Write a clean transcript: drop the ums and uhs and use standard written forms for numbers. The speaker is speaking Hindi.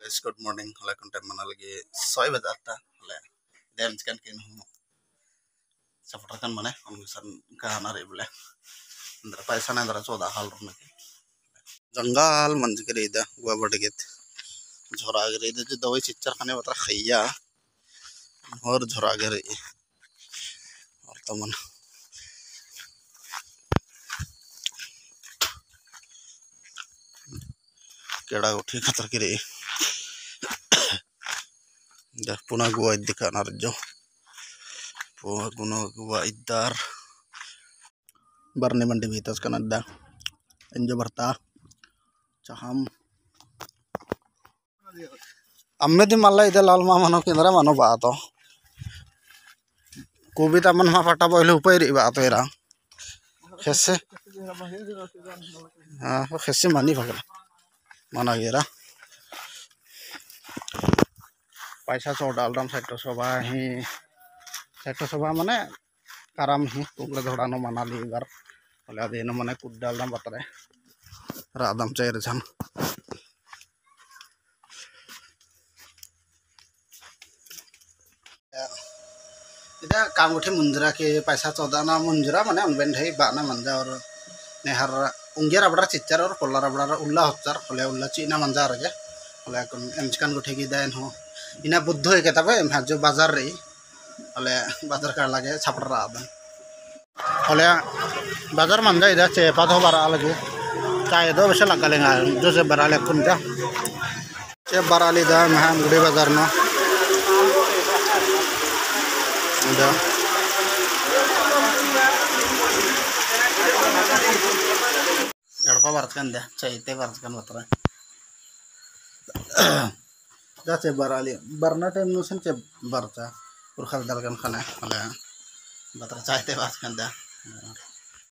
Guys, good morning. Hala kon time mana lagi 6 bajat ta. Hala dem chikan kin hu. Sapra kan mana ongusan kahana re bole. Andra paisa na andra 14 hal runa ke. Janggal manj ke ida gua badget. Jhora ge ida je dawai chichar khane batra khaiya. और झोरा के रही और तमन केड़ा उठी खतर के रही पुना गुआ दिखा नारजो पुना गुआ इधर बरने मंडी भी तस कनड्डा इंजो भरता चाहम अम्मे दी मल्ला इधर लाल मा मनो केंद्र मनो बातो कविता मन मा फटा पहले ऊपर बातो एरा खेसे हाँ खेसे मानी भगला माना गेरा पैसा सौ डालराम सेक्टर सभा माने काराम ही कुगले धोड़ा नो मनाली बार बोले अदेनो माने कुड डालराम बतरे रादम चेर जन इधर काम उठे मुंजरा के पैसा 14 ना मुंजरा माने उनबेन है बाना मंजा और नेहर उंगेरा बड़ा चिच्चर और कोल्ला बड़ा उल्ला होच्चर बोले उल्ला चीना मंजा रगे बोले कोन एमचकान गुठे की देन हो इना बुद्ध है केता बे जो बाजार रे बोले बाजार का लगे छापड़ रहा बन बोले बाजार मंजा इधर चे पाथो बारा लगे चाय दो वैसे लगा लेंगे जो से बरा ले कुंजा चे बरा ले दा महा मुड़े बाजार नो दा एड़पा बारचकान दे चायते बारचकान बतरा जाचे बराली बरना टाइम नुसन चे बरचा उरखल दलगन खाने वाले बतरा चाहते बात कर दे